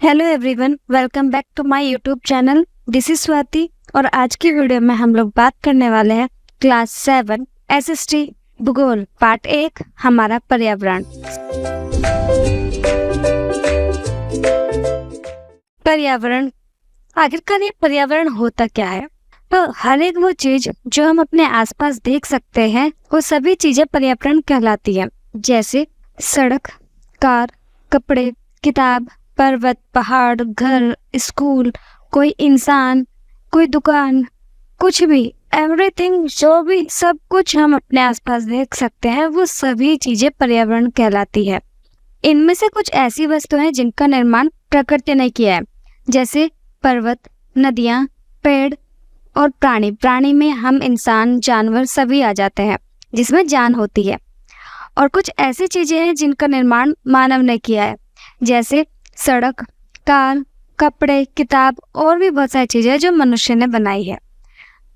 Hello everyone, welcome back to my YouTube channel. This is Swati और आज की video में हम लोग बात करने वाले हैं क्लास 7 एसएसटी भूगोल पार्ट 1 हमारा पर्यावरण। पर्यावरण, आखिरकार ये पर्यावरण होता क्या है? तो हर एक वो चीज जो हम अपने आसपास देख सकते हैं वो सभी चीजें पर्यावरण कहलाती है। जैसे सड़क, कार, कपड़े, किताब, पर्वत, पहाड़, घर, स्कूल, कोई इंसान, कोई दुकान, कुछ भी, एवरीथिंग, जो भी सब कुछ हम अपने आसपास देख सकते हैं वो सभी चीजें पर्यावरण कहलाती है। इनमें से कुछ ऐसी वस्तुएं हैं जिनका निर्माण प्रकृति ने किया है, जैसे पर्वत, नदियां, पेड़ और प्राणी में हम इंसान, जानवर सभी आ जाते हैं जिसमें जान होती है। और कुछ ऐसी चीजें हैं जिनका निर्माण मानव ने किया है, जैसे सड़क, कार, कपड़े, किताब और भी बहुत सारी चीजें जो मनुष्य ने बनाई है।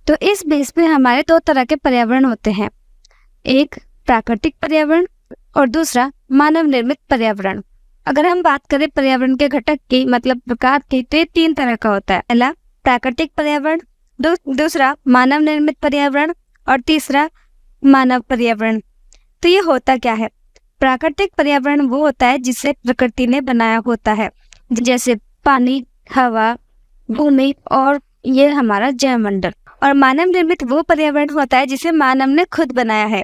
तो इस बेस पे हमारे दो तरह के पर्यावरण होते हैं, एक प्राकृतिक पर्यावरण और दूसरा मानव निर्मित पर्यावरण। अगर हम बात करें पर्यावरण के घटक की, मतलब प्रकार की, तो ये 3 तरह का होता है। पहला प्राकृतिक पर्यावरण, दूसरा मानव निर्मित पर्यावरण और तीसरा मानव पर्यावरण। तो ये होता क्या है? प्राकृतिक पर्यावरण वो होता है जिसे प्रकृति ने बनाया होता है, जैसे पानी, हवा, भूमि और ये हमारा जैवमंडल। और मानव निर्मित वो पर्यावरण होता है जिसे मानव ने खुद बनाया है,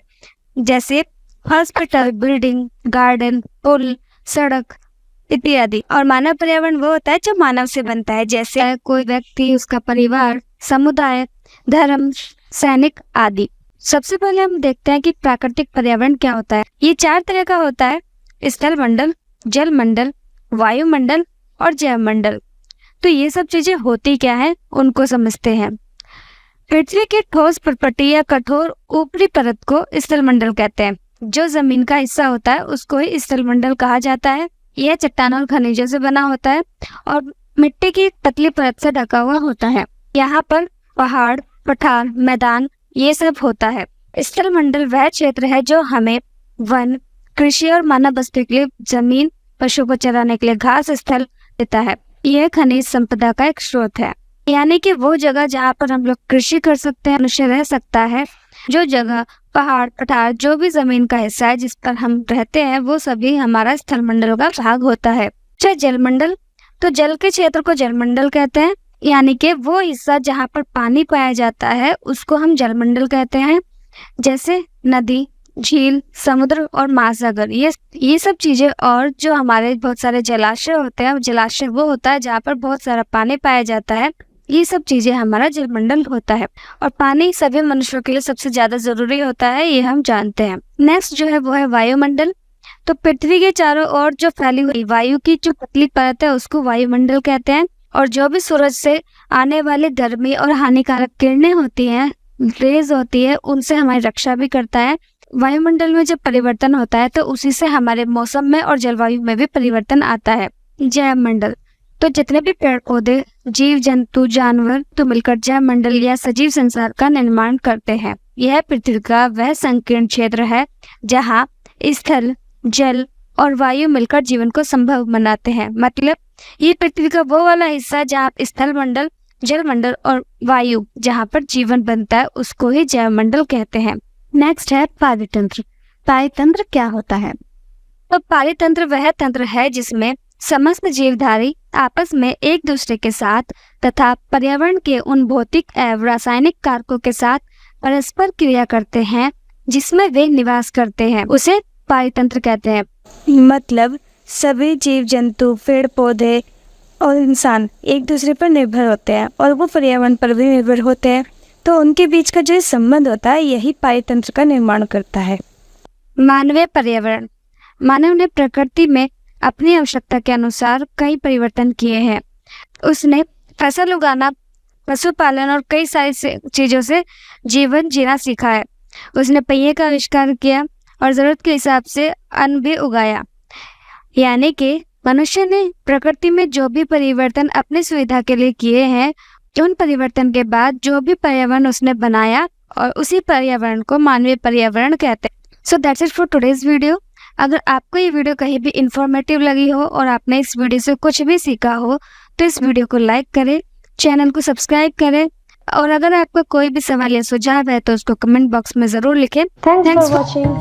जैसे हॉस्पिटल, बिल्डिंग, गार्डन, पुल, सड़क इत्यादि। और मानव पर्यावरण वो होता है जो मानव से बनता है, जैसे कोई व्यक्ति, उसका परिवार, समुदाय, धर्म, सैनिक आदि। सबसे पहले हम देखते हैं कि प्राकृतिक पर्यावरण क्या होता है। ये 4 तरह का होता है, स्थल मंडल, जल मंडल, वायुमंडल और जैवमंडल। तो ये सब चीजें होती क्या है उनको समझते हैं। पृथ्वी की ठोस प्रपटी या कठोर ऊपरी परत को स्थल मंडल कहते हैं। जो जमीन का हिस्सा होता है उसको ही स्थल मंडल कहा जाता है। यह चट्टान और खनिजों से बना होता है और मिट्टी की पतली परत से ढका हुआ होता है। यहाँ पर पहाड़, पठार, मैदान ये सब होता है। स्थल मंडल वह क्षेत्र है जो हमें वन, कृषि और मानव बस्ती के लिए जमीन, पशु को चराने के लिए घास स्थल देता है। यह खनिज संपदा का एक स्रोत है, यानी कि वो जगह जहाँ पर हम लोग कृषि कर सकते हैं, मनुष्य रह सकता है। जो जगह, पहाड़, पठार, जो भी जमीन का हिस्सा है जिस पर हम रहते हैं वो सभी हमारा स्थल मंडल का भाग होता है। चाहे जलमंडल, तो जल के क्षेत्र को जलमंडल कहते हैं, यानी कि वो हिस्सा जहाँ पर पानी पाया जाता है उसको हम जलमंडल कहते हैं। जैसे नदी, झील, समुद्र और महासागर, ये सब चीजें। और जो हमारे बहुत सारे जलाशय होते हैं, जलाशय वो होता है जहाँ पर बहुत सारा पानी पाया जाता है। ये सब चीजें हमारा जलमंडल होता है। और पानी सभी मनुष्यों के लिए सबसे ज्यादा जरूरी होता है, ये हम जानते हैं। नेक्स्ट जो है वो है वायुमंडल। तो पृथ्वी के चारों ओर जो फैली हुई वायु की जो पतली परत है उसको वायुमंडल कहते हैं। और जो भी सूरज से आने वाली गर्मी और हानिकारक किरणें होती हैं, रेज होती है, उनसे हमारी रक्षा भी करता है। वायुमंडल में जब परिवर्तन होता है तो उसी से हमारे मौसम में और जलवायु में भी परिवर्तन आता है। जैवमंडल, तो जितने भी पेड़ पौधे, जीव जंतु, जानवर तो मिलकर जैवमंडल या सजीव संसार का निर्माण करते हैं। यह पृथ्वी का वह संकीर्ण क्षेत्र है जहाँ स्थल, जल और वायु मिलकर जीवन को संभव बनाते हैं। मतलब ये पृथ्वी का वो वाला हिस्सा जहाँ स्थल मंडल, जल मंडल और वायु जहाँ पर जीवन बनता है उसको ही जैवमंडल कहते हैं। नेक्स्ट है पारितंत्र। पारितंत्र क्या होता है? तो पारितंत्र वह तंत्र है जिसमें समस्त जीवधारी आपस में एक दूसरे के साथ तथा पर्यावरण के उन भौतिक एवं रासायनिक कारकों के साथ परस्पर क्रिया करते हैं जिसमें वे निवास करते हैं, उसे पारितंत्र कहते हैं। मतलब सभी जीव जंतु, पेड़ पौधे और इंसान एक दूसरे पर निर्भर होते हैं और वो पर्यावरण पर भी निर्भर होते हैं। तो उनके बीच का जो संबंध होता है यही पारितंत्र का निर्माण करता है। मानवीय पर्यावरण, मानव ने प्रकृति में अपनी आवश्यकता के अनुसार कई परिवर्तन किए हैं। उसने फसल उगाना, पशुपालन और कई सारी चीजों से जीवन जीना सीखा है। उसने पहिए का आविष्कार किया और जरूरत के हिसाब से अन्न भी उगाया। यानी कि मनुष्य ने प्रकृति में जो भी परिवर्तन अपनी सुविधा के लिए किए हैं, उन परिवर्तन के बाद जो भी पर्यावरण उसने बनाया और उसी पर्यावरण को मानवीय पर्यावरण कहते हैं। So that's it for today's video. अगर आपको ये वीडियो कहीं भी इंफॉर्मेटिव लगी हो और आपने इस वीडियो से कुछ भी सीखा हो तो इस वीडियो को लाइक करें, चैनल को सब्सक्राइब करें और अगर आपका कोई भी सवाल या सुझाव है तो उसको कमेंट बॉक्स में ज़रूर लिखें। Thanks for watching.